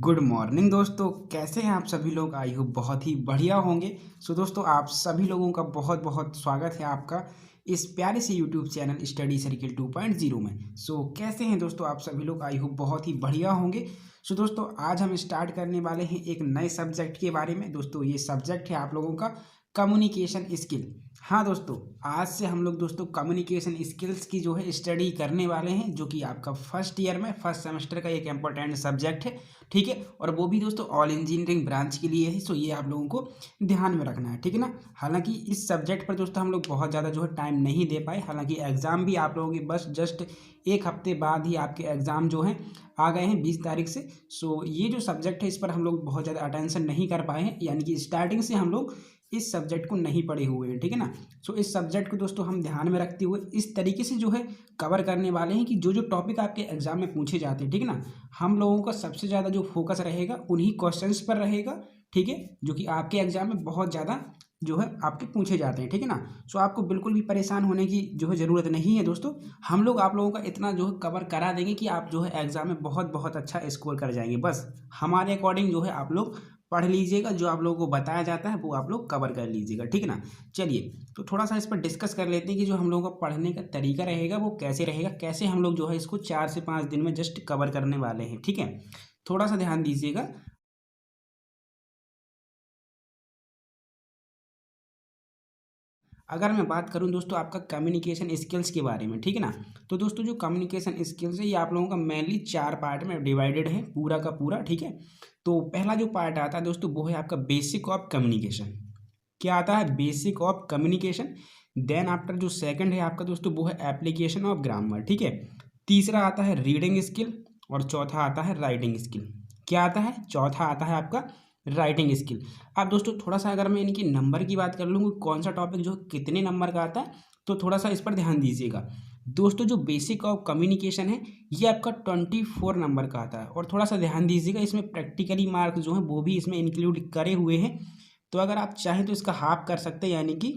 Good morning दोस्तों, कैसे हैं आप सभी लोग। आई होप बहुत ही बढ़िया होंगे। सो दोस्तों, आप सभी लोगों का बहुत बहुत स्वागत है आपका इस प्यारे से यूट्यूब चैनल स्टडी सर्किल 2.0 में। सो कैसे हैं दोस्तों आप सभी लोग। आई होप बहुत ही बढ़िया होंगे। सो दोस्तों, आज हम स्टार्ट करने वाले हैं एक नए सब्जेक्ट के बारे में। दोस्तों, ये सब्जेक्ट है आप लोगों का कम्युनिकेशन स्किल। हाँ दोस्तों, आज से हम लोग दोस्तों कम्युनिकेशन स्किल्स की जो है स्टडी करने वाले हैं, जो कि आपका फर्स्ट ईयर में फर्स्ट सेमेस्टर का एक इम्पोर्टेंट सब्जेक्ट है। ठीक है, और वो भी दोस्तों ऑल इंजीनियरिंग ब्रांच के लिए है। सो ये आप लोगों को ध्यान में रखना है, ठीक है ना। हालांकि इस सब्जेक्ट पर दोस्तों हम लोग बहुत ज़्यादा जो है टाइम नहीं दे पाए। हालांकि एग्ज़ाम भी आप लोगों के बस जस्ट एक हफ्ते बाद ही आपके एग्ज़ाम जो हैं आ गए हैं 20 तारीख से। सो ये जो सब्जेक्ट है इस पर हम लोग बहुत ज़्यादा अटेंशन नहीं कर पाए हैं, यानी कि स्टार्टिंग से हम लोग इस सब्जेक्ट को नहीं पढ़े हुए हैं, ठीक है ना। सो इस सब्जेक्ट को दोस्तों हम ध्यान में रखते हुए इस तरीके से जो है कवर करने वाले हैं कि जो जो टॉपिक आपके एग्जाम में पूछे जाते हैं, ठीक है ना, हम लोगों का सबसे ज़्यादा जो फोकस रहेगा उन्हीं क्वेश्चंस पर रहेगा, ठीक है, जो कि आपके एग्जाम में बहुत ज़्यादा जो है आपके पूछे जाते हैं, ठीक है ना। सो आपको बिल्कुल भी परेशान होने की जो है ज़रूरत नहीं है दोस्तों। हम लोग आप लोगों का इतना जो है कवर करा देंगे कि आप जो है एग्जाम में बहुत बहुत अच्छा स्कोर कर जाएंगे। बस हमारे अकॉर्डिंग जो है आप लोग पढ़ लीजिएगा, जो आप लोगों को बताया जाता है वो आप लोग कवर कर लीजिएगा, ठीक है ना। चलिए, तो थोड़ा सा इस पर डिस्कस कर लेते हैं कि जो हम लोगों का पढ़ने का तरीका रहेगा वो कैसे रहेगा, कैसे हम लोग जो है इसको 4 से 5 दिन में जस्ट कवर करने वाले हैं, ठीक है। थोड़ा सा ध्यान दीजिएगा। अगर मैं बात करूं दोस्तों आपका कम्युनिकेशन स्किल्स के बारे में, ठीक है ना, तो दोस्तों जो कम्युनिकेशन स्किल्स है ये आप लोगों का मेनली 4 पार्ट में डिवाइडेड है, पूरा का पूरा, ठीक है। तो पहला जो पार्ट आता है दोस्तों वो है आपका बेसिक ऑफ कम्युनिकेशन। क्या आता है? Basic of communication. Then after जो सेकंड है आपका दोस्तों वो है एप्लीकेशन ऑफ ग्रामर, ठीक है। तीसरा आता है रीडिंग स्किल और चौथा आता है राइटिंग स्किल। क्या आता है? चौथा आता है आपका राइटिंग स्किल। अब दोस्तों थोड़ा सा अगर मैं इनकी नंबर की बात कर लूँगा, कौन सा टॉपिक जो कितने नंबर का आता है, तो थोड़ा सा इस पर ध्यान दीजिएगा। दोस्तों जो बेसिक ऑफ कम्युनिकेशन है ये आपका 24 नंबर का आता है। और थोड़ा सा ध्यान दीजिएगा, इसमें प्रैक्टिकली मार्क्स जो हैं वो भी इसमें इंक्लूड करे हुए हैं। तो अगर आप चाहें तो इसका हाफ कर सकते हैं, यानी कि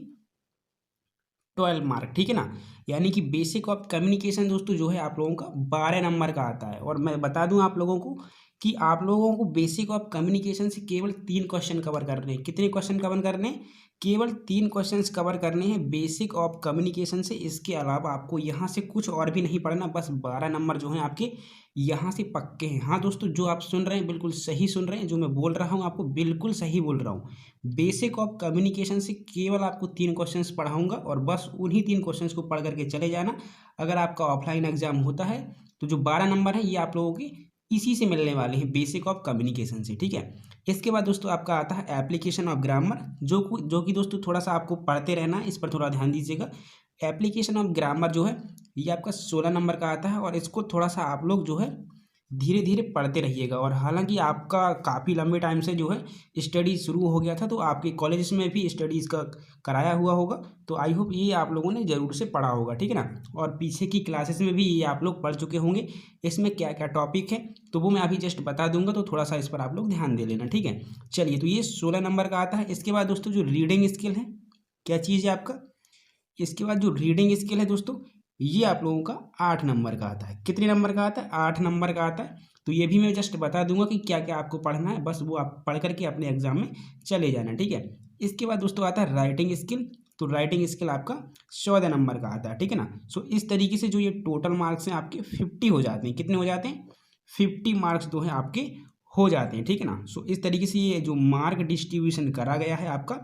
12 मार्क, ठीक है ना। यानी कि बेसिक ऑफ कम्युनिकेशन दोस्तों जो है आप लोगों का 12 नंबर का आता है। और मैं बता दूं आप लोगों को कि आप लोगों को बेसिक ऑफ कम्युनिकेशन से केवल 3 क्वेश्चन कवर करने हैं। कितने क्वेश्चन कवर करने हैं? केवल 3 क्वेश्चंस कवर करने हैं बेसिक ऑफ कम्युनिकेशन से। इसके अलावा आपको यहाँ से कुछ और भी नहीं पढ़ना, बस 12 नंबर जो हैं आपके यहाँ से पक्के हैं। हाँ दोस्तों, जो आप सुन रहे हैं बिल्कुल सही सुन रहे हैं, जो मैं बोल रहा हूँ आपको बिल्कुल सही बोल रहा हूँ। बेसिक ऑफ कम्युनिकेशन से केवल आपको 3 क्वेश्चंस पढ़ाऊंगा और बस उन्हीं 3 क्वेश्चंस को पढ़ करके चले जाना। अगर आपका ऑफलाइन एग्जाम होता है तो जो 12 नंबर है ये आप लोगों के इसी से मिलने वाले हैं, बेसिक ऑफ कम्युनिकेशन से, ठीक है। इसके बाद दोस्तों आपका आता है एप्लीकेशन ऑफ ग्रामर, जो कि दोस्तों थोड़ा सा आपको पढ़ते रहना है, इस पर थोड़ा ध्यान दीजिएगा। एप्लीकेशन ऑफ ग्रामर जो है ये आपका 16 नंबर का आता है। और इसको थोड़ा सा आप लोग जो है धीरे धीरे पढ़ते रहिएगा। और हालांकि आपका काफ़ी लंबे टाइम से जो है स्टडी शुरू हो गया था, तो आपके कॉलेज में भी स्टडीज़ का कराया हुआ होगा, तो आई होप ये आप लोगों ने ज़रूर से पढ़ा होगा, ठीक है ना। और पीछे की क्लासेस में भी ये आप लोग पढ़ चुके होंगे। इसमें क्या क्या टॉपिक है तो वो मैं अभी जस्ट बता दूंगा, तो थोड़ा सा इस पर आप लोग ध्यान दे लेना, ठीक है। चलिए, तो ये 16 नंबर का आता है। इसके बाद दोस्तों जो रीडिंग स्किल है, क्या चीज़ है आपका? इसके बाद जो रीडिंग स्किल है दोस्तों ये आप लोगों का 8 नंबर का आता है। कितने नंबर का आता है? 8 नंबर का आता है। तो ये भी मैं जस्ट बता दूंगा कि क्या क्या आपको पढ़ना है, बस वो आप पढ़ करके अपने एग्जाम में चले जाना, ठीक है। इसके बाद दोस्तों आता है राइटिंग स्किल। तो राइटिंग स्किल आपका 14 नंबर का आता है, ठीक है ना। सो इस तरीके से जो ये टोटल मार्क्स हैं आपके 50 हो जाते हैं। कितने हो जाते हैं? 50 मार्क्स जो है आपके हो जाते हैं, ठीक है ना। सो इस तरीके से ये जो मार्क डिस्ट्रीब्यूशन करा गया है आपका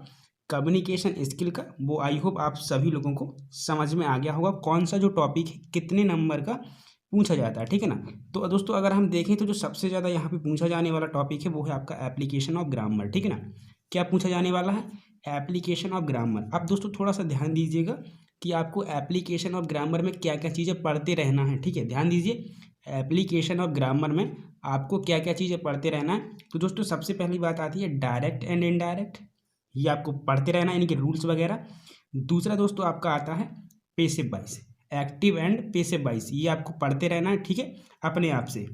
कम्युनिकेशन स्किल का, वो आई होप आप सभी लोगों को समझ में आ गया होगा कौन सा जो टॉपिक है कितने नंबर का पूछा जाता है, ठीक है ना। तो दोस्तों अगर हम देखें तो जो सबसे ज़्यादा यहाँ पे पूछा जाने वाला टॉपिक है वो है आपका एप्लीकेशन ऑफ ग्रामर, ठीक है ना। क्या पूछा जाने वाला है? Application of grammar. अब दोस्तों थोड़ा सा ध्यान दीजिएगा कि आपको एप्लीकेशन ऑफ ग्रामर में क्या क्या चीज़ें पढ़ते रहना है, ठीक है। ध्यान दीजिए, एप्लीकेशन ऑफ ग्रामर में आपको क्या क्या चीज़ें पढ़ते रहना है। तो दोस्तों सबसे पहली बात आती है डायरेक्ट एंड इनडायरेक्ट, ये आपको पढ़ते रहना है, इनके रूल्स वगैरह। दूसरा दोस्तों आपका आता है passive voice, active and passive voice, ये आपको पढ़ते रहना है, ठीक है, अपने आप से।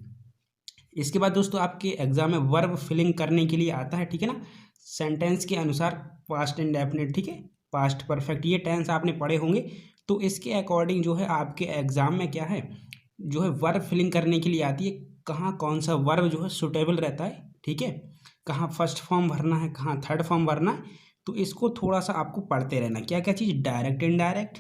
इसके बाद दोस्तों आपके एग्जाम में वर्ब फिलिंग करने के लिए आता है, ठीक है ना, सेंटेंस के अनुसार पास्ट इंडेफिनिट, ठीक है, पास्ट परफेक्ट, ये टेंस आपने पढ़े होंगे। तो इसके अकॉर्डिंग जो है आपके एग्जाम में क्या है जो है वर्ब फिलिंग करने के लिए आती है कहाँ कौन सा वर्ब जो है सुटेबल रहता है, ठीक है, कहाँ फर्स्ट फॉर्म भरना है, कहाँ थर्ड फॉर्म भरना है। तो इसको थोड़ा सा आपको पढ़ते रहना, क्या क्या चीज़, डायरेक्ट इनडायरेक्ट,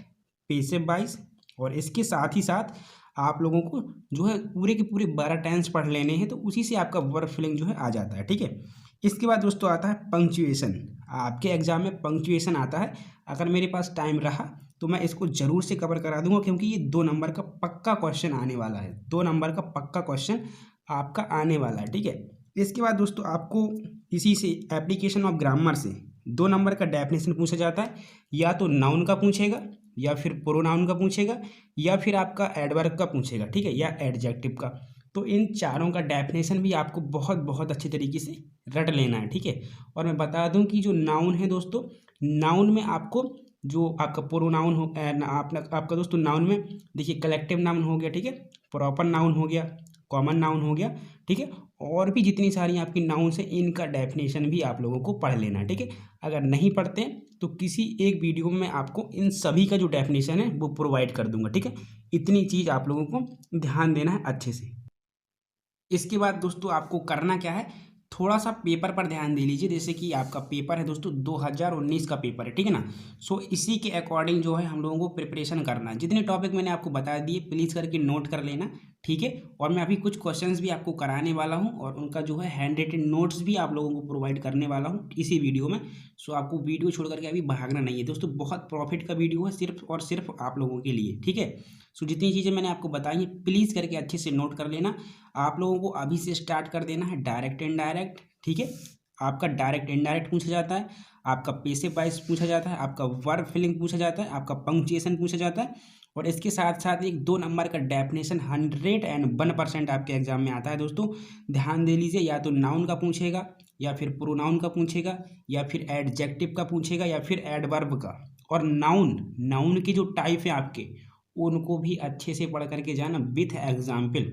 पेसिव वॉइस, और इसके साथ ही साथ आप लोगों को जो है पूरे के पूरे 12 टेंस पढ़ लेने हैं, तो उसी से आपका वर्ब फिलिंग जो है आ जाता है, ठीक है। इसके बाद दोस्तों आता है पंक्चुएशन। आपके एग्जाम में पंक्चुएशन आता है, अगर मेरे पास टाइम रहा तो मैं इसको ज़रूर से कवर करा दूंगा, क्योंकि ये 2 नंबर का पक्का क्वेश्चन आने वाला है, 2 नंबर का पक्का क्वेश्चन आपका आने वाला है, ठीक है। इसके बाद दोस्तों आपको इसी से एप्लीकेशन ऑफ ग्रामर से 2 नंबर का डेफिनेशन पूछा जाता है, या तो नाउन का पूछेगा, या फिर प्रोनाउन का पूछेगा, या फिर आपका एडवर्ब का पूछेगा, ठीक है, या एडजेक्टिव का। तो इन चारों का डेफिनेशन भी आपको बहुत बहुत अच्छे तरीके से रट लेना है, ठीक है। और मैं बता दूं कि जो नाउन है दोस्तों, नाउन में आपको जो आपका प्रोनाउन हो आपका दोस्तों नाउन में देखिए कलेक्टिव नाउन हो गया, ठीक है, प्रॉपर नाउन हो गया, कॉमन नाउन हो गया, ठीक है, और भी जितनी सारी आपकी नाउन्स हैं इनका डेफिनेशन भी आप लोगों को पढ़ लेना है, ठीक है। अगर नहीं पढ़ते तो किसी एक वीडियो में आपको इन सभी का जो डेफिनेशन है वो प्रोवाइड कर दूंगा, ठीक है। इतनी चीज़ आप लोगों को ध्यान देना है अच्छे से। इसके बाद दोस्तों आपको करना क्या है, थोड़ा सा पेपर पर ध्यान दे लीजिए। जैसे कि आपका पेपर है दोस्तों 2019 का पेपर है, ठीक है ना। सो इसी के अकॉर्डिंग जो है हम लोगों को प्रिपरेशन करना है। जितने टॉपिक मैंने आपको बता दिए प्लीज़ करके नोट कर लेना, ठीक है। और मैं अभी कुछ क्वेश्चंस भी आपको कराने वाला हूं, और उनका जो है हैंड रिटन नोट्स भी आप लोगों को प्रोवाइड करने वाला हूं इसी वीडियो में। सो आपको वीडियो छोड़ करके अभी भागना नहीं है दोस्तों, बहुत प्रॉफिट का वीडियो है सिर्फ और सिर्फ आप लोगों के लिए, ठीक है। सो जितनी चीज़ें मैंने आपको बताई हैं प्लीज़ करके अच्छे से नोट कर लेना। आप लोगों को अभी से स्टार्ट कर देना है डायरेक्ट इनडायरेक्ट, ठीक है। आपका डायरेक्ट इनडायरेक्ट पूछा जाता है, आपका पेसिव वॉइस पूछा जाता है, आपका वर्ब फिलिंग पूछा जाता है, आपका पंक्चुएशन पूछा जाता है, और इसके साथ साथ एक 2 नंबर का डेफिनेशन 101% आपके एग्जाम में आता है दोस्तों। ध्यान दे लीजिए, या तो नाउन का पूछेगा, या फिर प्रोनाउन का पूछेगा, या फिर एडजेक्टिव का पूछेगा, या फिर एडवर्ब का। और नाउन के जो टाइप है आपके उनको भी अच्छे से पढ़ करके जाना विथ एग्जाम्पल।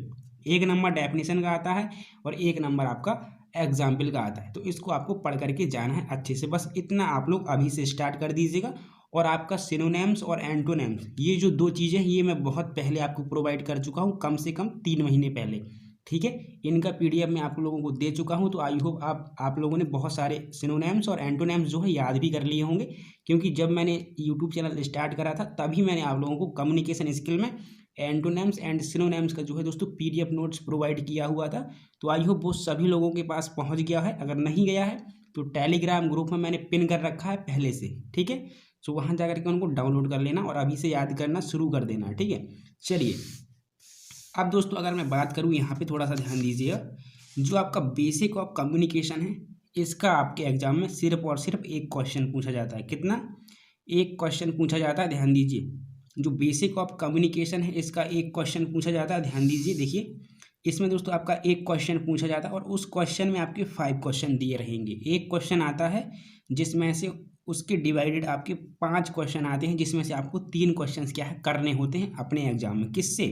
1 नंबर डेफिनेशन का आता है और 1 नंबर आपका एग्जाम्पल का आता है, तो इसको आपको पढ़ करके जाना है अच्छे से। बस इतना आप लोग अभी से स्टार्ट कर दीजिएगा। और आपका सिनोनिम्स और एंटोनिम्स, ये जो 2 चीज़ें हैं ये मैं बहुत पहले आपको प्रोवाइड कर चुका हूँ, कम से कम 3 महीने पहले, ठीक है। इनका PDF मैं आप लोगों को दे चुका हूँ। तो आई होप आप लोगों ने बहुत सारे सिनोनिम्स और एंटोनिम्स जो है याद भी कर लिए होंगे, क्योंकि जब मैंने यूट्यूब चैनल स्टार्ट करा था तभी मैंने आप लोगों को कम्युनिकेशन स्किल में एंटोनिम्स एंड सिनोनिम्स का जो है दोस्तों PDF नोट्स प्रोवाइड किया हुआ था। तो आई होप वो सभी लोगों के पास पहुंच गया है। अगर नहीं गया है तो टेलीग्राम ग्रुप में मैंने पिन कर रखा है पहले से, ठीक है। सो वहाँ जा करके उनको डाउनलोड कर लेना और अभी से याद करना शुरू कर देना, ठीक है। चलिए अब दोस्तों अगर मैं बात करूँ यहाँ पे थोड़ा सा ध्यान दीजिएगा, जो आपका बेसिक ऑफ कम्युनिकेशन है इसका आपके एग्जाम में सिर्फ और सिर्फ 1 क्वेश्चन पूछा जाता है। कितना? 1 क्वेश्चन पूछा जाता है, ध्यान दीजिए। जो बेसिक ऑफ कम्युनिकेशन है इसका 1 क्वेश्चन पूछा जाता है, ध्यान दीजिए। देखिए इसमें दोस्तों आपका 1 क्वेश्चन पूछा जाता है और उस क्वेश्चन में आपके 5 क्वेश्चन दिए रहेंगे। 1 क्वेश्चन आता है जिसमें से उसके डिवाइडेड आपके 5 क्वेश्चन आते हैं, जिसमें से आपको 3 क्वेश्चन क्या है करने होते हैं अपने एग्जाम में। किससे?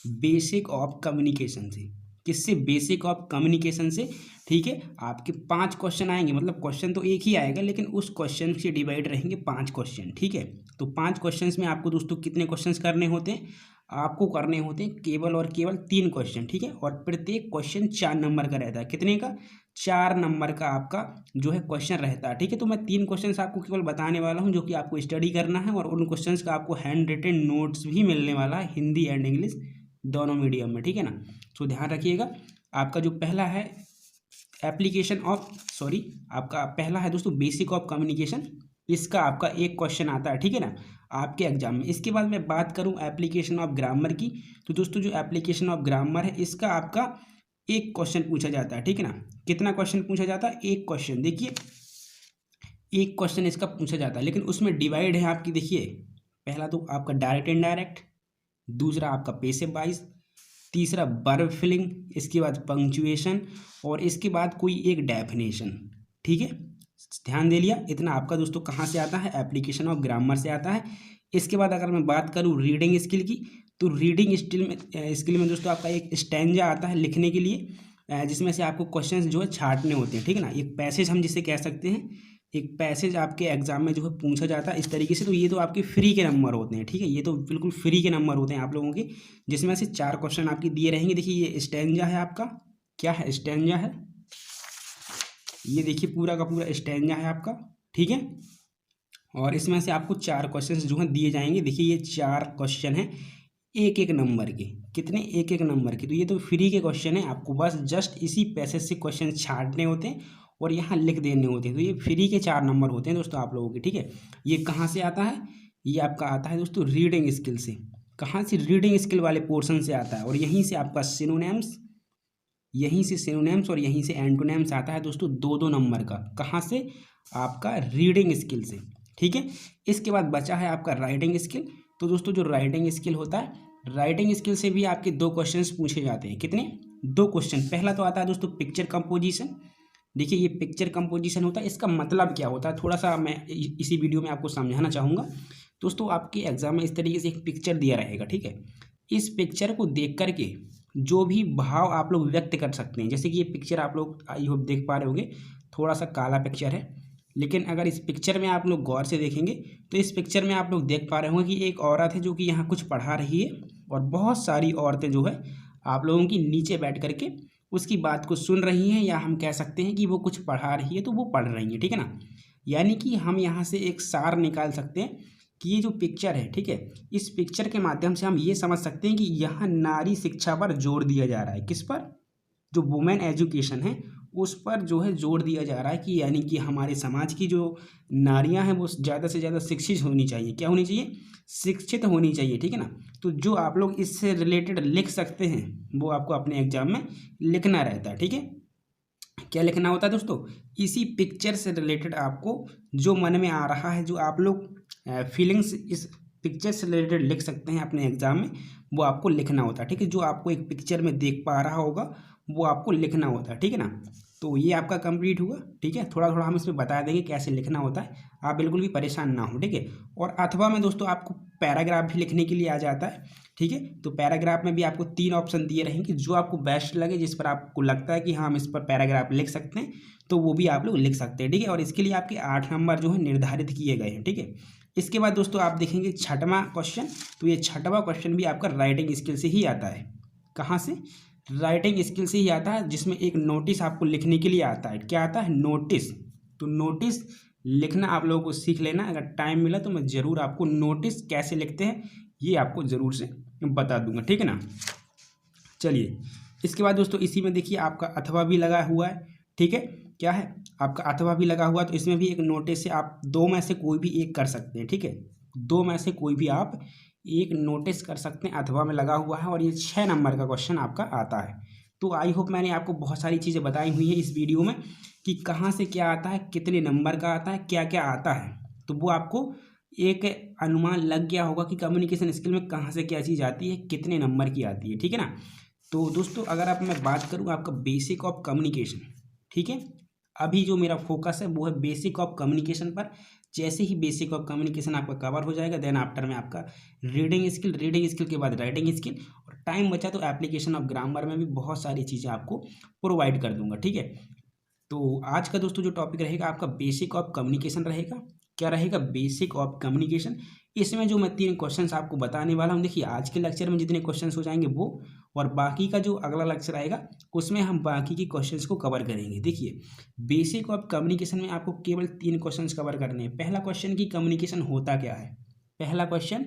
बेसिक ऑफ कम्युनिकेशन से। किससे? बेसिक ऑफ कम्युनिकेशन से, ठीक है। आपके 5 क्वेश्चन आएंगे, मतलब क्वेश्चन तो एक ही आएगा लेकिन उस क्वेश्चन से डिवाइड रहेंगे 5 क्वेश्चन, ठीक है। तो 5 क्वेश्चंस में आपको दोस्तों कितने क्वेश्चंस करने होते हैं? आपको करने होते हैं केवल और केवल 3 क्वेश्चन, ठीक है। और प्रत्येक क्वेश्चन 4 नंबर का रहता है। कितने का? 4 नंबर का आपका जो है क्वेश्चन रहता है, ठीक है। तो मैं 3 क्वेश्चन आपको केवल बताने वाला हूँ जो कि आपको स्टडी करना है, और उन क्वेश्चन का आपको हैंड रिटन नोट्स भी मिलने वाला है, हिंदी एंड इंग्लिश दोनों मीडियम में, ठीक है ना। तो ध्यान रखिएगा। आपका जो पहला है आपका पहला है दोस्तों बेसिक ऑफ कम्युनिकेशन, इसका आपका 1 क्वेश्चन आता है, ठीक है ना, आपके एग्जाम में। इसके बाद मैं बात करूं एप्लीकेशन ऑफ ग्रामर की, तो दोस्तों जो एप्लीकेशन ऑफ ग्रामर है इसका आपका 1 क्वेश्चन पूछा जाता है, ठीक है ना। कितना क्वेश्चन पूछा जाता है? 1 क्वेश्चन। देखिए 1 क्वेश्चन इसका पूछा जाता है, लेकिन उसमें डिवाइड है आपकी। देखिए पहला तो आपका डायरेक्ट इनडायरेक्ट, दूसरा आपका पैसिव वॉइस, तीसरा वर्ब फिलिंग, इसके बाद पंक्चुएशन, और इसके बाद कोई एक डेफिनेशन, ठीक है। ध्यान दे लिया। इतना आपका दोस्तों कहाँ से आता है? एप्लीकेशन ऑफ ग्रामर से आता है। इसके बाद अगर मैं बात करूँ रीडिंग स्किल की, तो रीडिंग स्किल में दोस्तों आपका एक स्टैंजा आता है लिखने के लिए, जिसमें से आपको क्वेश्चंस जो है छांटने होते हैं, ठीक है ना। एक पैसेज हम जिसे कह सकते हैं, एक पैसेज आपके एग्जाम में जो है पूछा जाता है इस तरीके से, तो ये तो आपके फ्री के नंबर होते हैं, ठीक है, ये तो बिल्कुल फ्री के नंबर होते हैं आप लोगों के, जिसमें से 4 क्वेश्चन आपके दिए रहेंगे। देखिए ये स्टैंजा है आपका, क्या है, स्टैंजा है, ये देखिए पूरा का पूरा स्टैंजा है आपका, ठीक है। और इसमें से आपको 4 क्वेश्चन जो हैं दिए जाएंगे। देखिए ये 4 क्वेश्चन हैं एक एक नंबर के, कितने, एक एक नंबर के, तो ये तो फ्री के क्वेश्चन है, आपको बस जस्ट इसी पैसेज से क्वेश्चन छांटने होते हैं और यहाँ लिख देने होते हैं। तो ये फ्री के 4 नंबर होते हैं दोस्तों आप लोगों के, ठीक है। ये कहाँ से आता है, ये आपका आता है दोस्तों रीडिंग स्किल से। कहाँ से, रीडिंग स्किल वाले पोर्शन से आता है, और यहीं से आपका सिनोनिम्स, यहीं से सिनोनिम्स और यहीं से एंटोनिम्स आता है दोस्तों 2-2 नंबर का। कहाँ से, आपका रीडिंग स्किल से, ठीक है। इसके बाद बचा है आपका राइटिंग स्किल। तो दोस्तों जो राइटिंग स्किल होता है, राइटिंग स्किल से भी आपके 2 क्वेश्चंस पूछे जाते हैं। कितने, 2 क्वेश्चन। पहला तो आता है दोस्तों पिक्चर कंपोजिशन। देखिए ये पिक्चर कंपोजिशन होता है, इसका मतलब क्या होता है थोड़ा सा मैं इसी वीडियो में आपको समझाना चाहूँगा। दोस्तों आपके एग्जाम में इस तरीके से एक पिक्चर दिया रहेगा, ठीक है। इस पिक्चर को देख करके जो भी भाव आप लोग व्यक्त कर सकते हैं, जैसे कि ये पिक्चर आप लोग आई होप देख पा रहे होंगे, थोड़ा सा काला पिक्चर है, लेकिन अगर इस पिक्चर में आप लोग गौर से देखेंगे तो इस पिक्चर में आप लोग देख पा रहे होंगे कि एक औरत है जो कि यहाँ कुछ पढ़ा रही है, और बहुत सारी औरतें जो है आप लोगों की नीचे बैठ करके उसकी बात को सुन रही हैं, या हम कह सकते हैं कि वो कुछ पढ़ा रही है तो वो पढ़ रही है, ठीक है ना। यानी कि हम यहाँ से एक सार निकाल सकते हैं कि ये जो पिक्चर है, ठीक है, इस पिक्चर के माध्यम से हम ये समझ सकते हैं कि यहाँ नारी शिक्षा पर जोर दिया जा रहा है। किस पर, जो वुमेन एजुकेशन है उस पर जो है जोर दिया जा रहा है, कि यानी कि हमारे समाज की जो नारियां हैं वो ज़्यादा से ज़्यादा शिक्षित होनी चाहिए। क्या होनी चाहिए, शिक्षित होनी चाहिए, ठीक है ना। तो जो आप लोग इससे रिलेटेड लिख सकते हैं वो आपको अपने एग्जाम में लिखना रहता है, ठीक है। क्या लिखना होता है दोस्तों, इसी पिक्चर से रिलेटेड आपको जो मन में आ रहा है, जो आप लोग फीलिंग्स इस पिक्चर से रिलेटेड लिख सकते हैं अपने एग्जाम में, वो आपको लिखना होता है, ठीक है। जो आपको एक पिक्चर में देख पा रहा होगा वो आपको लिखना होता है, ठीक है ना। तो ये आपका कंप्लीट हुआ, ठीक है। थोड़ा थोड़ा हम इसमें बता देंगे कैसे लिखना होता है, आप बिल्कुल भी परेशान ना हो, ठीक है। और अथवा में दोस्तों आपको पैराग्राफ भी लिखने के लिए आ जाता है, ठीक है। तो पैराग्राफ में भी आपको 3 ऑप्शन दिए रहेंगे, जो आपको बेस्ट लगे, जिस पर आपको लगता है कि हाँ हम इस पर पैराग्राफ लिख सकते हैं, तो वो भी आप लोग लिख सकते हैं, ठीक है। और इसके लिए आपके 8 नंबर जो है निर्धारित किए गए हैं, ठीक है। इसके बाद दोस्तों आप देखेंगे 6वां क्वेश्चन। तो ये 6वां क्वेश्चन भी आपका राइटिंग स्किल से ही आता है। कहाँ से, राइटिंग स्किल से ही आता है, जिसमें एक नोटिस आपको लिखने के लिए आता है। क्या आता है, नोटिस। तो नोटिस लिखना आप लोगों को सीख लेना, अगर टाइम मिला तो मैं ज़रूर आपको नोटिस कैसे लिखते हैं ये आपको ज़रूर से बता दूंगा, ठीक है ना। चलिए इसके बाद दोस्तों इसी में देखिए आपका अथवा भी लगा हुआ है, ठीक है। क्या है, आपका अथवा भी लगा हुआ है, तो इसमें भी एक नोटिस से आप 2 में से कोई भी एक कर सकते हैं, ठीक है। 2 में से कोई भी आप एक नोटिस कर सकते हैं, अथवा में लगा हुआ है, और ये 6 नंबर का क्वेश्चन आपका आता है। तो आई होप मैंने आपको बहुत सारी चीज़ें बताई हुई हैं इस वीडियो में, कि कहाँ से क्या आता है, कितने नंबर का आता है, क्या क्या आता है, तो वो आपको एक अनुमान लग गया होगा कि कम्युनिकेशन स्किल में कहाँ से क्या चीज़ आती है, कितने नंबर की आती है, ठीक है ना। तो दोस्तों अगर आप मैं बात करूँ आपका बेसिक ऑफ कम्युनिकेशन, ठीक है, अभी जो मेरा फोकस है वो है बेसिक ऑफ कम्युनिकेशन पर। जैसे ही बेसिक ऑफ कम्युनिकेशन आपका कवर हो जाएगा, देन आफ्टर में आपका रीडिंग स्किल, रीडिंग स्किल के बाद राइटिंग स्किल, और टाइम बचा तो एप्लीकेशन ऑफ ग्रामर में भी बहुत सारी चीज़ें आपको प्रोवाइड कर दूंगा, ठीक है। तो आज का दोस्तों जो टॉपिक रहेगा आपका बेसिक ऑफ कम्युनिकेशन रहेगा। क्या रहेगा, बेसिक ऑफ कम्युनिकेशन। इसमें जो मैं 3 क्वेश्चंस आपको बताने वाला हूँ, देखिए आज के लेक्चर में जितने क्वेश्चंस हो जाएंगे वो, और बाकी का जो अगला लेक्चर आएगा उसमें हम बाकी के क्वेश्चंस को कवर करेंगे। देखिए बेसिक ऑफ कम्युनिकेशन में आपको केवल 3 क्वेश्चंस कवर करने हैं। पहला क्वेश्चन की कम्युनिकेशन होता क्या है, पहला क्वेश्चन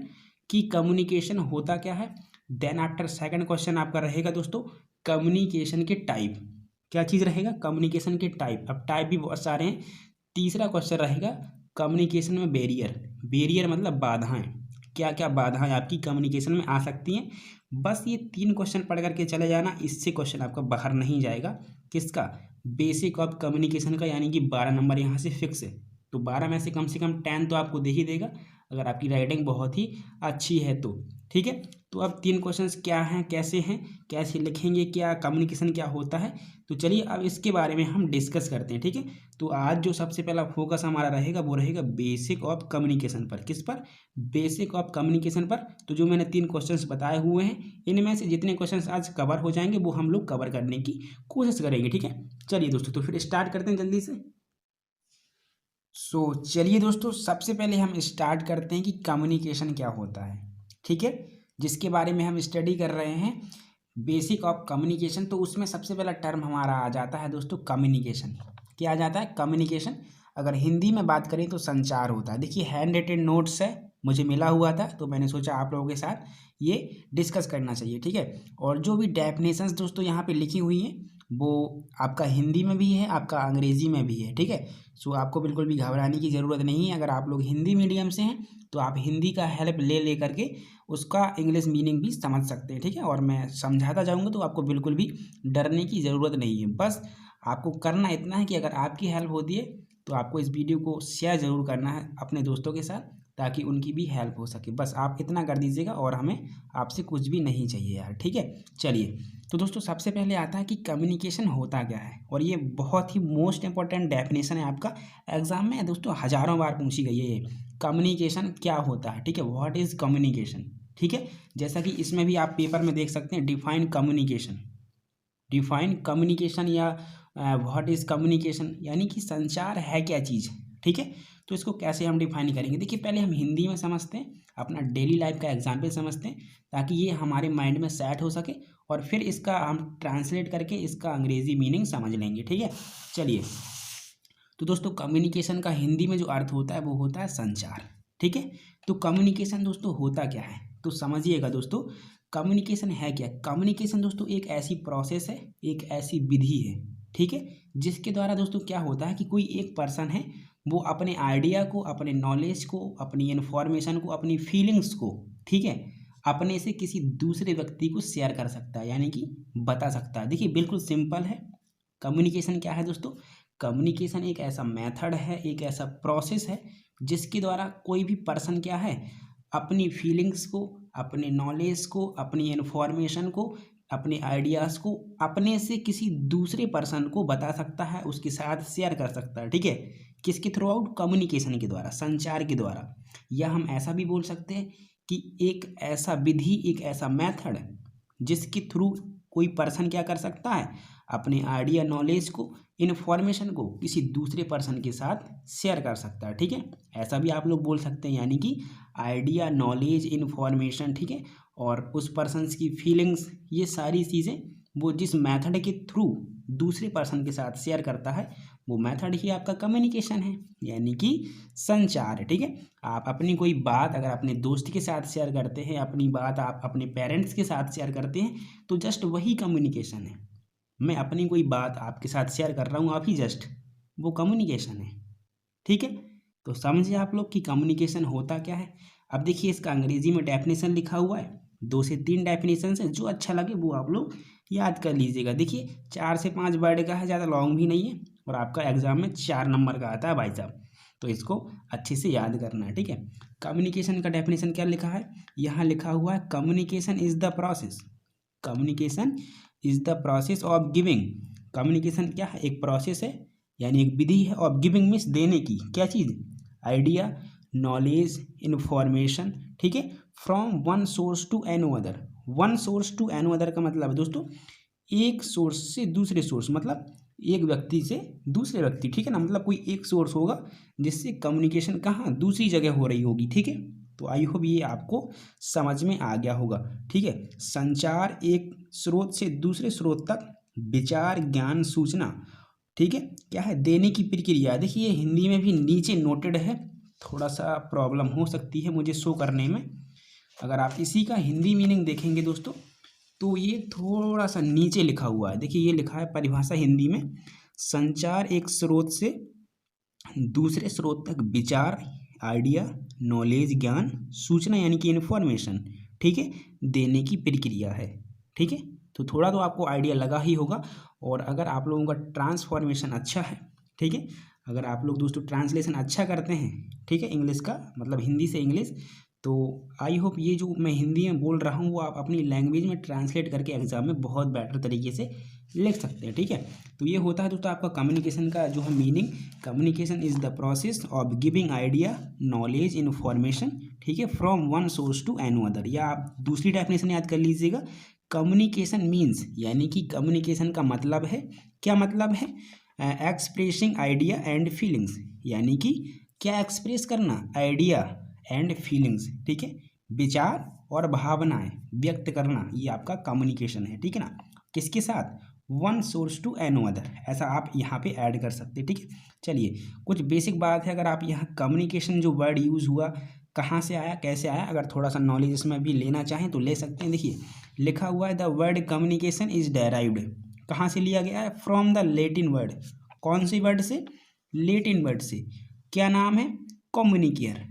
की कम्युनिकेशन होता क्या है। देन आफ्टर सेकंड क्वेश्चन आपका रहेगा दोस्तों कम्युनिकेशन के टाइप। क्या चीज़ रहेगा, कम्युनिकेशन के टाइप। अब टाइप भी बहुत सारे हैं। तीसरा क्वेश्चन रहेगा कम्युनिकेशन में बैरियर। बैरियर मतलब बाधाएं, क्या क्या बाधाएं आपकी कम्युनिकेशन में आ सकती हैं। बस ये 3 क्वेश्चन पढ़ करके चले जाना, इससे क्वेश्चन आपका बाहर नहीं जाएगा। किसका, बेसिक ऑफ कम्युनिकेशन का, यानी कि 12 नंबर यहाँ से फिक्स है। तो 12 में से कम 10 तो आपको दे ही देगा, अगर आपकी राइटिंग बहुत ही अच्छी है तो, ठीक है। तो अब 3 क्वेश्चंस क्या हैं, कैसे लिखेंगे, क्या कम्युनिकेशन क्या होता है, तो चलिए अब इसके बारे में हम डिस्कस करते हैं, ठीक है। तो आज जो सबसे पहला फोकस हमारा रहेगा वो रहेगा बेसिक ऑफ कम्युनिकेशन पर। किस पर, बेसिक ऑफ कम्युनिकेशन पर। तो जो मैंने 3 क्वेश्चंस बताए हुए हैं, इनमें से जितने क्वेश्चंस आज कवर हो जाएंगे वो हम लोग कवर करने की कोशिश करेंगे, ठीक है। चलिए दोस्तों तो फिर स्टार्ट करते हैं जल्दी से। चलिए दोस्तों, सबसे पहले हम स्टार्ट करते हैं कि कम्युनिकेशन क्या होता है। ठीक है, जिसके बारे में हम स्टडी कर रहे हैं, बेसिक ऑफ कम्युनिकेशन। तो उसमें सबसे पहला टर्म हमारा आ जाता है दोस्तों कम्युनिकेशन। क्या आ जाता है? कम्युनिकेशन। अगर हिंदी में बात करें तो संचार होता है। देखिए, हैंड रिटेन नोट्स है, मुझे मिला हुआ था, तो मैंने सोचा आप लोगों के साथ ये डिस्कस करना चाहिए। ठीक है, और जो भी डेफिनेशंस दोस्तों यहाँ पे लिखी हुई हैं वो आपका हिंदी में भी है, आपका अंग्रेजी में भी है। ठीक है, आपको बिल्कुल भी घबराने की ज़रूरत नहीं है। अगर आप लोग हिंदी मीडियम से हैं तो आप हिंदी का हेल्प ले करके उसका इंग्लिश मीनिंग भी समझ सकते हैं। ठीक है, और मैं समझाता जाऊंगा, तो आपको बिल्कुल भी डरने की ज़रूरत नहीं है। बस आपको करना इतना है कि अगर आपकी हेल्प होती है तो आपको इस वीडियो को शेयर ज़रूर करना है अपने दोस्तों के साथ, ताकि उनकी भी हेल्प हो सके। बस आप इतना कर दीजिएगा, और हमें आपसे कुछ भी नहीं चाहिए यार। ठीक है, चलिए। तो दोस्तों, सबसे पहले आता है कि कम्युनिकेशन होता क्या है, और ये बहुत ही मोस्ट इंपॉर्टेंट डेफिनेशन है। आपका एग्जाम में दोस्तों हज़ारों बार पूछी गई है ये, कम्युनिकेशन क्या होता है। ठीक है, व्हाट इज़ कम्युनिकेशन। ठीक है, जैसा कि इसमें भी आप पेपर में देख सकते हैं, डिफाइन कम्युनिकेशन। डिफाइन कम्युनिकेशन या व्हाट इज़ कम्युनिकेशन, यानी कि संचार है क्या चीज़। ठीक है, तो इसको कैसे हम डिफाइन करेंगे। देखिए, पहले हम हिंदी में समझते हैं, अपना डेली लाइफ का एग्जाम्पल समझते हैं, ताकि ये हमारे माइंड में सेट हो सके, और फिर इसका हम ट्रांसलेट करके इसका अंग्रेजी मीनिंग समझ लेंगे। ठीक है, चलिए। तो दोस्तों, कम्युनिकेशन का हिंदी में जो अर्थ होता है वो होता है संचार। ठीक है, तो कम्युनिकेशन दोस्तों होता क्या है, तो समझिएगा दोस्तों, कम्युनिकेशन है क्या। कम्युनिकेशन दोस्तों एक ऐसी प्रोसेस है, एक ऐसी विधि है। ठीक है, जिसके द्वारा दोस्तों क्या होता है कि कोई एक पर्सन है, वो अपने आइडिया को, अपने नॉलेज को, अपनी इन्फॉर्मेशन को, अपनी फीलिंग्स को, ठीक है, अपने से किसी दूसरे व्यक्ति को शेयर कर सकता है, यानी कि बता सकता है। देखिए, बिल्कुल सिंपल है। कम्युनिकेशन क्या है दोस्तों? कम्युनिकेशन एक ऐसा मेथड है, एक ऐसा प्रोसेस है, जिसके द्वारा कोई भी पर्सन क्या है, अपनी फीलिंग्स को, अपने नॉलेज को, अपनी इन्फॉर्मेशन को, अपने आइडियाज़ को अपने से किसी दूसरे पर्सन को बता सकता है, उसके साथ शेयर कर सकता है। ठीक है, किसके थ्रू आउट? कम्युनिकेशन के द्वारा, संचार के द्वारा। या हम ऐसा भी बोल सकते हैं कि एक ऐसा विधि, एक ऐसा मेथड जिसके थ्रू कोई पर्सन क्या कर सकता है, अपने आइडिया, नॉलेज को, इन्फॉर्मेशन को किसी दूसरे पर्सन के साथ शेयर कर सकता है। ठीक है, ऐसा भी आप लोग बोल सकते हैं, यानी कि आइडिया, नॉलेज, इन्फॉर्मेशन, ठीक है, और उस पर्सन्स की फीलिंग्स, ये सारी चीज़ें वो जिस मेथड के थ्रू दूसरे पर्सन के साथ शेयर करता है, वो मेथड ही आपका कम्युनिकेशन है, यानी कि संचार है। ठीक है, आप अपनी कोई बात अगर अपने दोस्त के साथ शेयर करते हैं, अपनी बात आप अपने पेरेंट्स के साथ शेयर करते हैं, तो जस्ट वही कम्युनिकेशन है। मैं अपनी कोई बात आपके साथ शेयर कर रहा हूँ, आप ही जस्ट, वो कम्युनिकेशन है। ठीक है, तो समझे आप लोग कि कम्युनिकेशन होता क्या है। अब देखिए, इसका अंग्रेजी में डेफिनेशन लिखा हुआ है, 2 से 3 डेफिनेशन है, जो अच्छा लगे वो आप लोग याद कर लीजिएगा। देखिए, 4 से 5 वर्ड का है, ज़्यादा लॉन्ग भी नहीं है, और आपका एग्जाम में 4 नंबर का आता है भाई साहब, तो इसको अच्छे से याद करना है। ठीक है, कम्युनिकेशन का डेफिनेशन क्या लिखा है, यहाँ लिखा हुआ है, communication is the process, communication is the process of giving. Communication क्या है? एक प्रोसेस है, यानी एक विधि है, ऑफ गिविंग मीन्स देने की, क्या चीज़? आइडिया, नॉलेज, इन्फॉर्मेशन, ठीक है, from one source to another. One source to another का मतलब है दोस्तों, एक सोर्स से दूसरे सोर्स, मतलब एक व्यक्ति से दूसरे व्यक्ति। ठीक है ना, मतलब कोई एक सोर्स होगा जिससे कम्युनिकेशन कहाँ, दूसरी जगह हो रही होगी। ठीक है, तो आई होप ये आपको समझ में आ गया होगा। ठीक है, संचार एक स्रोत से दूसरे स्रोत तक विचार, ज्ञान, सूचना, ठीक है, क्या है, देने की प्रक्रिया। देखिए, ये हिंदी में भी नीचे नोटेड है, थोड़ा सा प्रॉब्लम हो सकती है मुझे शो करने में। अगर आप इसी का हिंदी मीनिंग देखेंगे दोस्तों, तो ये थोड़ा सा नीचे लिखा हुआ है। देखिए, ये लिखा है परिभाषा हिंदी में, संचार एक स्रोत से दूसरे स्रोत तक विचार, आइडिया, नॉलेज, ज्ञान, सूचना, यानी कि इन्फॉर्मेशन, ठीक है, देने की प्रक्रिया है। ठीक है, तो थोड़ा तो आपको आइडिया लगा ही होगा। और अगर आप लोगों का ट्रांसफॉर्मेशन अच्छा है, ठीक है, अगर आप लोग दोस्तों ट्रांसलेशन अच्छा करते हैं, ठीक है, इंग्लिश का मतलब हिंदी से इंग्लिश, तो आई होप ये जो मैं हिंदी में बोल रहा हूँ वो आप अपनी लैंग्वेज में ट्रांसलेट करके एग्जाम में बहुत बेटर तरीके से लिख सकते हैं। ठीक है, तो ये होता है दोस्तों आपका कम्युनिकेशन का जो है meaning. Communication is the process of giving idea, knowledge, information, ठीक है, from one source to another. या आप दूसरी डेफिनेशन याद कर लीजिएगा, कम्युनिकेशन मीन्स, यानी कि कम्युनिकेशन का मतलब है, क्या मतलब है, एक्सप्रेसिंग आइडिया एंड फीलिंग्स, यानी कि क्या एक्सप्रेस करना, आइडिया एंड फीलिंग्स, ठीक है, विचार और भावनाएं व्यक्त करना, ये आपका कम्युनिकेशन है, ठीक है ना। किसके साथ, one source to another, ऐसा आप यहाँ पे ऐड कर सकते हैं, ठीक है। चलिए कुछ बेसिक बात है, अगर आप यहाँ कम्युनिकेशन जो वर्ड यूज़ हुआ कहाँ से आया, कैसे आया, अगर थोड़ा सा नॉलेज इसमें भी लेना चाहें तो ले सकते हैं। देखिए लिखा हुआ है the word communication is derived, कहाँ से लिया गया है, फ्रॉम द लेटिन वर्ड, कौन सी वर्ड से, लेटिन वर्ड से, क्या नाम है, कम्युनिकेयर,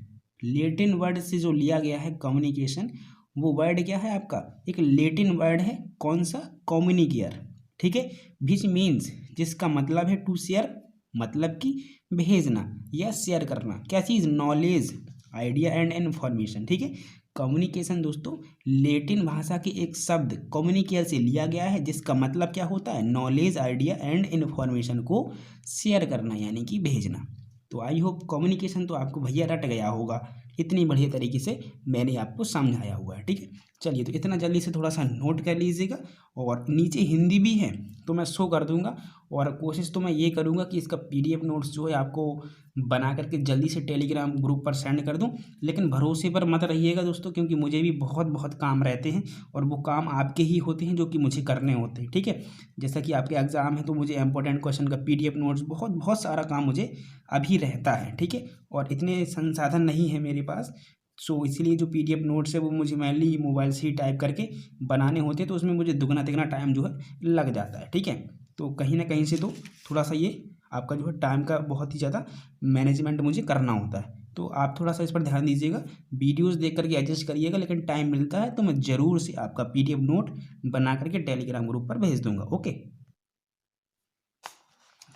लेटिन वर्ड से जो लिया गया है कम्युनिकेशन, वो वर्ड क्या है आपका, एक लेटिन वर्ड है, कौन सा, कम्युनिकेयर, ठीक है, विच मीन्स, जिसका मतलब है टू शेयर, मतलब कि भेजना या शेयर करना, क्या चीज़, नॉलेज, आइडिया एंड इन्फॉर्मेशन, ठीक है। कम्युनिकेशन दोस्तों लेटिन भाषा के एक शब्द कम्युनिकेयर से लिया गया है, जिसका मतलब क्या होता है, नॉलेज, आइडिया एंड इन्फॉर्मेशन को शेयर करना, यानी कि भेजना। तो आई होप कम्युनिकेशन तो आपको भैया रट गया होगा, इतनी बढ़िया तरीके से मैंने आपको समझाया हुआ है, ठीक है। चलिए तो इतना जल्दी से थोड़ा सा नोट कर लीजिएगा, और नीचे हिंदी भी है तो मैं शो कर दूंगा, और कोशिश तो मैं ये करूंगा कि इसका PDF नोट्स जो है आपको बना करके जल्दी से टेलीग्राम ग्रुप पर सेंड कर दूं, लेकिन भरोसे पर मत रहिएगा दोस्तों, क्योंकि मुझे भी बहुत बहुत काम रहते हैं, और वो काम आपके ही होते हैं जो कि मुझे करने होते हैं, ठीक है। जैसा कि आपके एग्ज़ाम है तो मुझे इंपॉर्टेंट क्वेश्चन का PDF नोट्स, बहुत बहुत सारा काम मुझे अभी रहता है, ठीक है, और इतने संसाधन नहीं है मेरे पास, सो इसलिए जो PDF नोट्स है वो मुझे मेनली मोबाइल से ही टाइप करके बनाने होते हैं, तो उसमें मुझे दुगना तिगना टाइम जो है लग जाता है, ठीक है। तो कहीं ना कहीं से तो थोड़ा सा ये आपका जो है टाइम का बहुत ही ज़्यादा मैनेजमेंट मुझे करना होता है, तो आप थोड़ा सा इस पर ध्यान दीजिएगा, वीडियोस देख करके एडजस्ट करिएगा, लेकिन टाइम मिलता है तो मैं ज़रूर से आपका PDF नोट बना करके टेलीग्राम ग्रुप पर भेज दूंगा, ओके।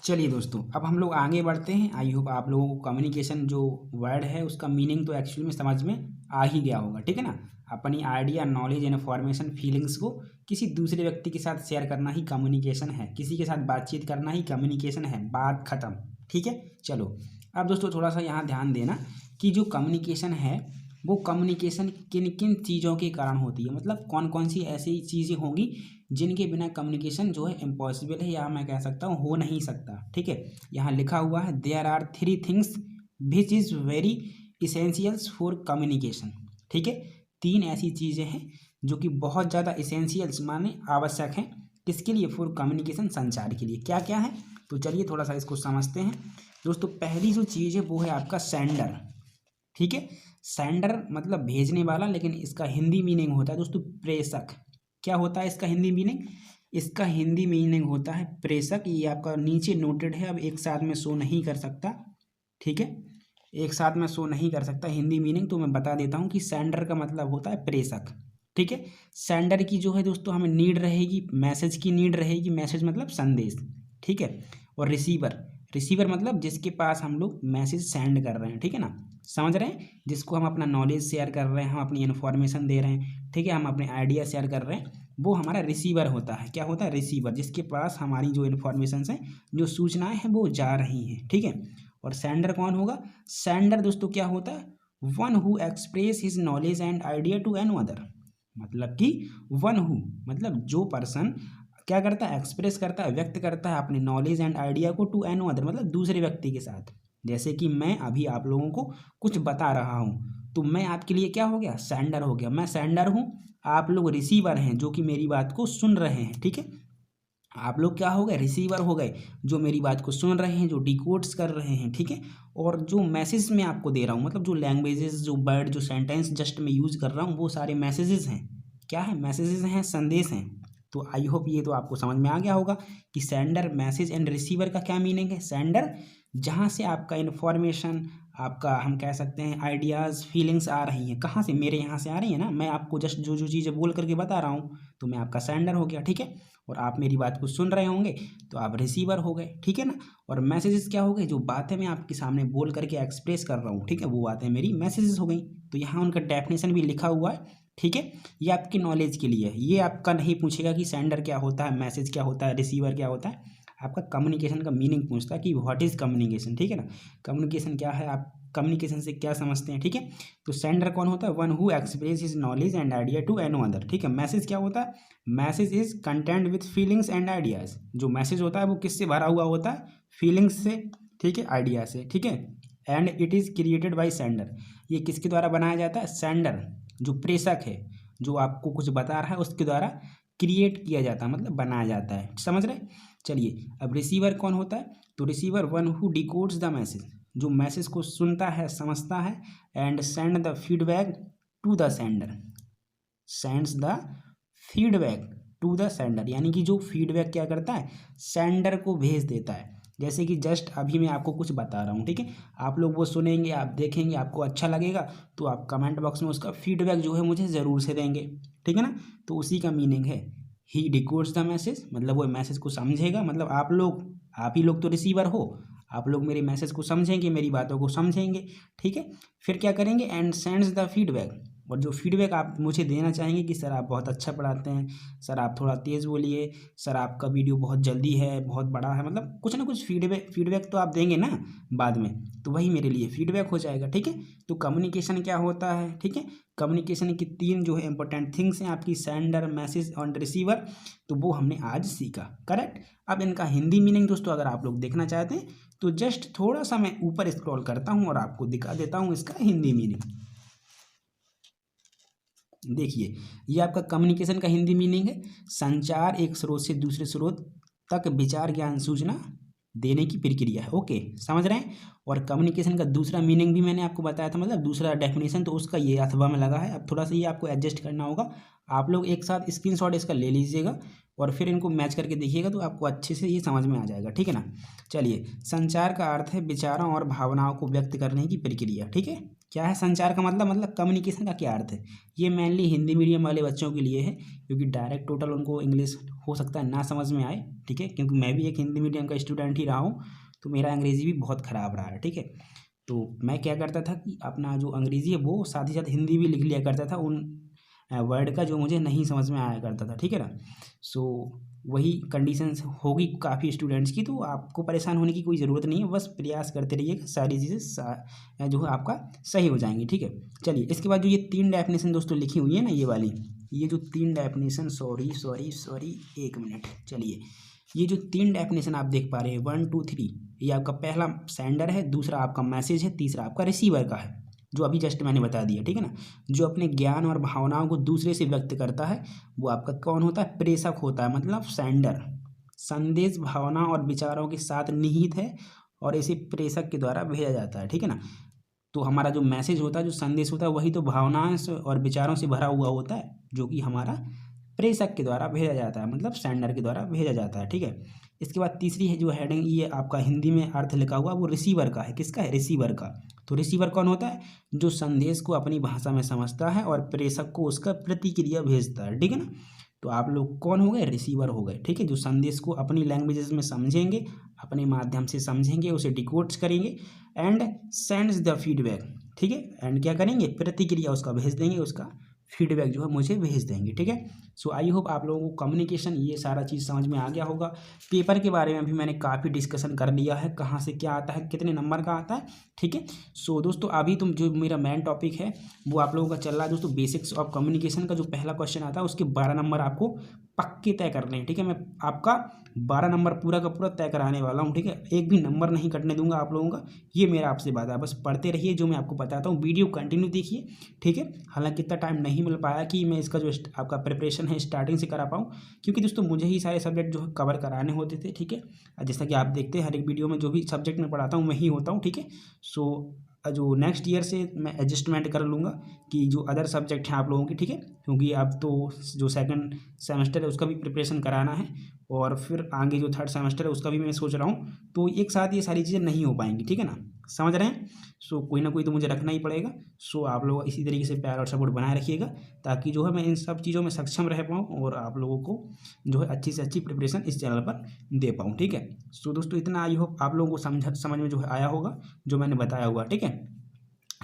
चलिए दोस्तों अब हम लोग आगे बढ़ते हैं। आई होप आप लोगों को कम्युनिकेशन जो वर्ड है उसका मीनिंग तो एक्चुअली में समझ में आ ही गया होगा, ठीक है ना। अपनी आइडिया, नॉलेज, इन्फॉर्मेशन, फीलिंग्स को किसी दूसरे व्यक्ति के साथ शेयर करना ही कम्युनिकेशन है, किसी के साथ बातचीत करना ही कम्युनिकेशन है, बात खत्म, ठीक है। चलो अब दोस्तों थोड़ा सा यहाँ ध्यान देना कि जो कम्युनिकेशन है वो कम्युनिकेशन किन किन चीज़ों के कारण होती है, मतलब कौन कौन सी ऐसी चीज़ें होंगी जिनके बिना कम्युनिकेशन जो है इम्पॉसिबल है, या मैं कह सकता हूँ हो नहीं सकता, ठीक है। यहाँ लिखा हुआ है there are 3 things which is very essentials for communication, ठीक है। 3 ऐसी चीज़ें हैं जो कि बहुत ज़्यादा इसेंशियल्स माने आवश्यक हैं, किसके लिए, फॉर कम्युनिकेशन, संचार के लिए। क्या क्या है, तो चलिए थोड़ा सा इसको समझते हैं दोस्तों। पहली जो चीज़ है वो है आपका सेंडर, ठीक है। सेंडर मतलब भेजने वाला, लेकिन इसका हिंदी मीनिंग होता है दोस्तों प्रेषक। क्या होता है इसका हिंदी मीनिंग, इसका हिंदी मीनिंग होता है प्रेषक। ये आपका नीचे नोटेड है, अब एक साथ में शो नहीं कर सकता, ठीक है, एक साथ में शो नहीं कर सकता हिंदी मीनिंग, तो मैं बता देता हूँ कि सेंडर का मतलब होता है प्रेषक, ठीक है। सेंडर की जो है दोस्तों हमें नीड रहेगी, मैसेज की नीड रहेगी, मैसेज मतलब संदेश, ठीक है। और रिसीवर, रिसीवर मतलब जिसके पास हम लोग मैसेज सेंड कर रहे हैं, ठीक है ना, समझ रहे हैं, जिसको हम अपना नॉलेज शेयर कर रहे हैं, हम अपनी इन्फॉर्मेशन दे रहे हैं, ठीक है, हम अपने आइडिया शेयर कर रहे हैं, वो हमारा रिसीवर होता है। क्या होता है, रिसीवर, जिसके पास हमारी जो इन्फॉर्मेशन हैं, जो सूचनाएं हैं वो जा रही हैं, ठीक है। और सेंडर कौन होगा, सेंडर दोस्तों क्या होता है, one who express his knowledge and idea to another, मतलब कि वन हु मतलब जो पर्सन क्या करता है, एक्सप्रेस करता है, व्यक्त करता है अपने नॉलेज एंड आइडिया को टू एन अदर, मतलब दूसरे व्यक्ति के साथ। जैसे कि मैं अभी आप लोगों को कुछ बता रहा हूँ, तो मैं आपके लिए क्या हो गया, सेंडर हो गया, मैं सेंडर हूँ, आप लोग रिसीवर हैं जो कि मेरी बात को सुन रहे हैं, ठीक है। आप लोग क्या हो गए, रिसीवर हो गए, जो मेरी बात को सुन रहे हैं, जो डिकोड्स कर रहे हैं, ठीक है। और जो मैसेज मैं आपको दे रहा हूँ, मतलब जो लैंग्वेजेस, जो वर्ड, जो सेंटेंस जस्ट मैं यूज कर रहा हूँ, वो सारे मैसेजेस हैं, क्या है, मैसेजेस हैं, संदेश हैं। तो आई होप ये तो आपको समझ में आ गया होगा कि सेंडर, मैसेज एंड रिसीवर का क्या मीनिंग है। सेंडर जहाँ से आपका इन्फॉर्मेशन, आपका हम कह सकते हैं आइडियाज़, फीलिंग्स आ रही हैं, कहाँ से, मेरे यहाँ से आ रही है ना, मैं आपको जस्ट जो जो चीज़ें बोल करके बता रहा हूँ, तो मैं आपका सेंडर हो गया, ठीक है। और आप मेरी बात को सुन रहे होंगे तो आप रिसीवर हो गए, ठीक है ना। और मैसेजेस क्या हो गए, जो बातें मैं आपके सामने बोल करके एक्सप्रेस कर रहा हूँ, ठीक है, वो बातें मेरी मैसेजेस हो गई। तो यहाँ उनका डेफिनेशन भी लिखा हुआ है, ठीक है। ये आपकी नॉलेज के लिए है, ये आपका नहीं पूछेगा कि सेंडर क्या होता है, मैसेज क्या होता है, रिसीवर क्या होता है, आपका कम्युनिकेशन का मीनिंग पूछता है कि व्हाट इज़ कम्युनिकेशन, ठीक है ना। कम्युनिकेशन क्या है, आप कम्युनिकेशन से क्या समझते हैं, ठीक है। तो सेंडर कौन होता है, one who express his knowledge and idea to another, ठीक है। मैसेज क्या होता है, message is content with feelings and ideas. जो मैसेज होता है वो किससे भरा हुआ होता है, फीलिंग्स से, ठीक है, आइडिया से, ठीक है। And it is created by sender, ये किसके द्वारा बनाया जाता है, सेंडर, जो प्रेषक है, जो आपको कुछ बता रहा है उसके द्वारा क्रिएट किया जाता है, मतलब बनाया जाता है, समझ रहे। चलिए अब रिसीवर कौन होता है, तो receiver one who decodes the message, जो मैसेज को सुनता है, समझता है, and send the feedback to the sender, sends the feedback to the sender, यानी कि जो फीडबैक क्या करता है, सेंडर को भेज देता है। जैसे कि जस्ट अभी मैं आपको कुछ बता रहा हूँ, ठीक है, आप लोग वो सुनेंगे, आप देखेंगे, आपको अच्छा लगेगा तो आप कमेंट बॉक्स में उसका फीडबैक जो है मुझे ज़रूर से देंगे, ठीक है ना। तो उसी का मीनिंग है ही डिकोड्स द मैसेज, मतलब वो मैसेज को समझेगा, मतलब आप ही लोग तो रिसीवर हो, आप लोग मेरे मैसेज को समझेंगे, मेरी बातों को समझेंगे, ठीक है। फिर क्या करेंगे, एंड सेंड्स द फीडबैक, और जो फीडबैक आप मुझे देना चाहेंगे कि सर आप बहुत अच्छा पढ़ाते हैं, सर आप थोड़ा तेज़ बोलिए, सर आपका वीडियो बहुत जल्दी है, बहुत बड़ा है, मतलब कुछ ना कुछ फीडबैक तो आप देंगे ना बाद में, तो वही मेरे लिए फीडबैक हो जाएगा, ठीक है। तो कम्युनिकेशन क्या होता है, ठीक है, कम्युनिकेशन की 3 जो है इंपॉर्टेंट थिंग्स हैं आपकी, सेंडर, मैसेज और रिसीवर, तो वो हमने आज सीखा, करेक्ट। अब इनका हिंदी मीनिंग दोस्तों अगर आप लोग देखना चाहते हैं तो जस्ट थोड़ा सा मैं ऊपर स्क्रॉल करता हूँ और आपको दिखा देता हूँ इसका हिंदी मीनिंग। देखिए ये आपका कम्युनिकेशन का हिंदी मीनिंग है, संचार, एक स्रोत से दूसरे स्रोत तक विचार, ज्ञान, सूचना देने की प्रक्रिया है, ओके, समझ रहे हैं। और कम्युनिकेशन का दूसरा मीनिंग भी मैंने आपको बताया था, मतलब दूसरा डेफिनेशन, तो उसका ये अथवा में लगा है, अब थोड़ा सा ये आपको एडजस्ट करना होगा। आप लोग एक साथ स्क्रीनशॉट इसका ले लीजिएगा और फिर इनको मैच करके देखिएगा तो आपको अच्छे से ये समझ में आ जाएगा, ठीक है ना। चलिए, संचार का अर्थ है विचारों और भावनाओं को व्यक्त करने की प्रक्रिया, ठीक है। क्या है संचार का मतलब कम्युनिकेशन का क्या अर्थ है, ये मेनली हिंदी मीडियम वाले बच्चों के लिए है, क्योंकि डायरेक्ट टोटल उनको इंग्लिश हो सकता है ना समझ में आए, ठीक है, क्योंकि मैं भी एक हिंदी मीडियम का स्टूडेंट ही रहा हूँ, तो मेरा अंग्रेज़ी भी बहुत ख़राब रहा है, ठीक है। तो मैं क्या करता था कि अपना जो अंग्रेज़ी है वो साथ ही साथ हिंदी भी लिख लिया करता था उन वर्ड का जो मुझे नहीं समझ में आया करता था, ठीक है ना। सो वही कंडीशंस होगी काफ़ी स्टूडेंट्स की, तो आपको परेशान होने की कोई ज़रूरत नहीं है, बस प्रयास करते रहिएगा, सारी चीज़ें जो है आपका सही हो जाएंगी, ठीक है। चलिए इसके बाद जो ये 3 डेफिनेशन दोस्तों लिखी हुई है ना, ये वाली, ये जो 3 डेफिनेशन, सॉरी 1 मिनट, चलिए ये जो 3 डेफिनेशन आप देख पा रहे हैं 1 2 3, ये आपका पहला सेंडर है, दूसरा आपका मैसेज है, तीसरा आपका रिसीवर का है, जो अभी जस्ट मैंने बता दिया, ठीक है ना। जो अपने ज्ञान और भावनाओं को दूसरे से व्यक्त करता है वो आपका कौन होता है, प्रेषक होता है, मतलब सेंडर। संदेश भावना और विचारों के साथ निहित है और इसे प्रेषक के द्वारा भेजा जाता है, ठीक है ना। तो हमारा जो मैसेज होता है, जो संदेश होता है, वही तो भावनाओं से और विचारों से भरा हुआ होता है, जो कि हमारा प्रेषक के द्वारा भेजा जाता है, मतलब सेंडर के द्वारा भेजा जाता है, ठीक है। इसके बाद तीसरी है जो हेडिंग, ये आपका हिंदी में अर्थ लिखा हुआ वो रिसीवर का है, किसका है, रिसीवर का। तो रिसीवर कौन होता है, जो संदेश को अपनी भाषा में समझता है और प्रेषक को उसका प्रतिक्रिया भेजता है, ठीक है ना। तो आप लोग कौन हो गए, रिसीवर हो गए, ठीक है, जो संदेश को अपनी लैंग्वेजेस में समझेंगे, अपने माध्यम से समझेंगे, उसे डिकोड्स करेंगे, एंड सेंड्स द फीडबैक, ठीक है, एंड क्या करेंगे, प्रतिक्रिया उसका भेज देंगे, उसका फीडबैक जो है मुझे भेज देंगे, ठीक है। सो आई होप आप लोगों को कम्युनिकेशन ये सारा चीज़ समझ में आ गया होगा। पेपर के बारे में भी मैंने काफ़ी डिस्कशन कर लिया है, कहाँ से क्या आता है, कितने नंबर का आता है, ठीक है। सो दोस्तों अभी तुम जो मेरा मेन टॉपिक है वो आप लोगों का चल रहा है दोस्तों, बेसिक्स ऑफ कम्युनिकेशन का जो पहला क्वेश्चन आता है उसके 12 नंबर आपको पक्के तय करने हैं, ठीक है। मैं आपका 12 नंबर पूरा का पूरा तय कराने वाला हूँ, ठीक है, एक भी नंबर नहीं कटने दूंगा आप लोगों का, ये मेरा आपसे वादा है। बस पढ़ते रहिए जो मैं आपको बताता हूँ, वीडियो कंटिन्यू देखिए, ठीक है। हालांकि इतना टाइम नहीं मिल पाया कि मैं इसका जो आपका प्रिपरेशन है स्टार्टिंग से करा पाऊँ, क्योंकि दोस्तों मुझे ही सारे सब्जेक्ट जो है कवर कराने होते थे, ठीक है। जैसा कि आप देखते हैं हर एक वीडियो में जो भी सब्जेक्ट मैं पढ़ाता हूँ मैं ही होता हूँ, ठीक है। सो जो नेक्स्ट ईयर से मैं एडजस्टमेंट कर लूँगा कि जो अदर सब्जेक्ट हैं आप लोगों की, ठीक है, क्योंकि अब तो जो सेकंड सेमेस्टर है उसका भी प्रिपरेशन कराना है और फिर आगे जो थर्ड सेमेस्टर है उसका भी मैं सोच रहा हूँ, तो एक साथ ये सारी चीज़ें नहीं हो पाएंगी, ठीक है ना, समझ रहे हैं। सो कोई ना कोई तो मुझे रखना ही पड़ेगा। सो आप लोग इसी तरीके से प्यार और सपोर्ट बनाए रखिएगा ताकि जो है मैं इन सब चीज़ों में सक्षम रह पाऊँ और आप लोगों को जो है अच्छी से अच्छी प्रिपरेशन इस चैनल पर दे पाऊँ, ठीक है। सो दोस्तों इतना आई होप आप लोगों को समझ में जो है आया होगा जो मैंने बताया हुआ, ठीक है।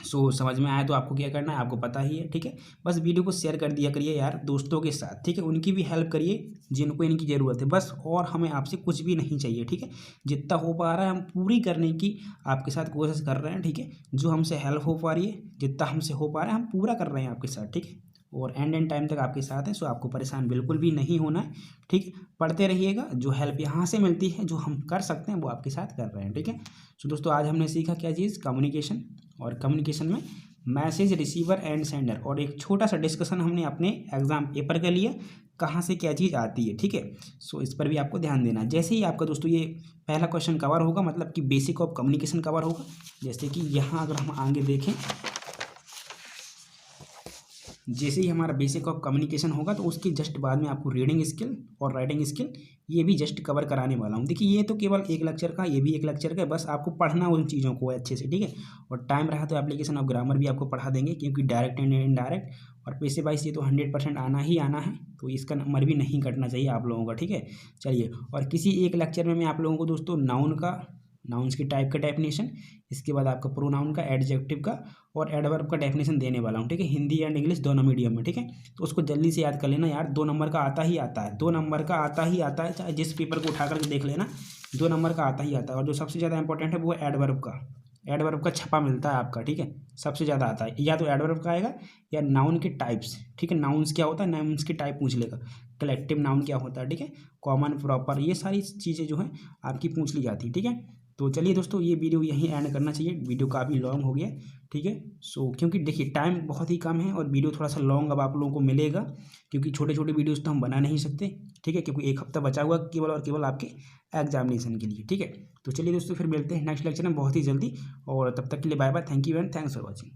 सो समझ में आया तो आपको क्या करना है, आपको पता ही है, ठीक है। बस वीडियो को शेयर कर दिया करिए यार दोस्तों के साथ, ठीक है। उनकी भी हेल्प करिए जिनको इनकी ज़रूरत है बस, और हमें आपसे कुछ भी नहीं चाहिए, ठीक है। जितना हो पा रहा है हम पूरी करने की आपके साथ कोशिश कर रहे हैं, ठीक है। जो हमसे हेल्प हो पा रही है, जितना हमसे हो पा रहा है हम पूरा कर रहे हैं आपके साथ, ठीक है। और एंड टाइम तक आपके साथ है। सो आपको परेशान बिल्कुल भी नहीं होना है, ठीक है। पढ़ते रहिएगा, जो हेल्प यहाँ से मिलती है, जो हम कर सकते हैं वो आपके साथ कर रहे हैं, ठीक है। सो दोस्तों आज हमने सीखा क्या चीज़, कम्युनिकेशन। और कम्युनिकेशन में मैसेज रिसीवर एंड सेंडर, और एक छोटा सा डिस्कशन हमने अपने एग्जाम पेपर के लिए कहाँ से क्या चीज़ आती है, ठीक है। सो इस पर भी आपको ध्यान देना। जैसे ही आपका दोस्तों ये पहला क्वेश्चन कवर होगा, मतलब कि बेसिक ऑफ कम्युनिकेशन कवर होगा, जैसे कि यहाँ अगर हम आगे देखें, जैसे ही हमारा बेसिक ऑफ कम्युनिकेशन होगा तो उसके जस्ट बाद में आपको रीडिंग स्किल और राइटिंग स्किल ये भी जस्ट कवर कराने वाला हूँ। देखिए ये तो केवल एक लेक्चर का, ये भी एक लेक्चर का है, बस आपको पढ़ना उन चीज़ों को अच्छे से, ठीक है। और टाइम रहा तो एप्लीकेशन ऑफ ग्रामर भी आपको पढ़ा देंगे, क्योंकि डायरेक्ट एंड इनडायरेक्ट और पैसे वाइज ये तो 100% आना ही आना है, तो इसका नंबर भी नहीं कटना चाहिए आप लोगों का, ठीक है। चलिए, और किसी एक लेक्चर में मैं आप लोगों को दोस्तों नाउन्स की टाइप का डेफिनेशन, इसके बाद आपका प्रोनाउन का, एडजेक्टिव का और एडवर्ब का डेफिनेशन देने वाला हूँ, ठीक है। हिंदी एंड इंग्लिश दोनों मीडियम में, ठीक है। तो उसको जल्दी से याद कर लेना यार, 2 नंबर का आता ही आता है, 2 नंबर का आता ही आता है, चाहे जिस पेपर को उठा करके देख लेना, 2 नंबर का आता ही आता है। और जो सबसे ज़्यादा इंपॉर्टेंट है वो एडवर्ब का, एडवर्ब का छपा मिलता है आपका, ठीक है। सबसे ज़्यादा आता है, या तो एडवर्ब का आएगा या नाउन के टाइप्स, ठीक है। नाउन्स क्या होता है, नाउन्स के टाइप पूछ लेगा, कलेक्टिव नाउन क्या होता है, ठीक है। कॉमन, प्रॉपर, ये सारी चीज़ें जो हैं आपकी पूछ ली जाती है, ठीक है। तो चलिए दोस्तों ये वीडियो यहीं एंड करना चाहिए, वीडियो काफ़ी लॉन्ग हो गया, ठीक है। सो क्योंकि देखिए टाइम बहुत ही कम है और वीडियो थोड़ा सा लॉन्ग अब आप लोगों को मिलेगा, क्योंकि छोटे छोटे वीडियोस तो हम बना नहीं सकते, ठीक है। क्योंकि एक हफ्ता बचा हुआ केवल और केवल आपके एग्जामिनेशन के लिए, ठीक है। तो चलिए दोस्तों फिर मिलते हैं नेक्स्ट लेक्चर में बहुत ही जल्दी, और तब तक के लिए bye bye, thank you and thanks for watching.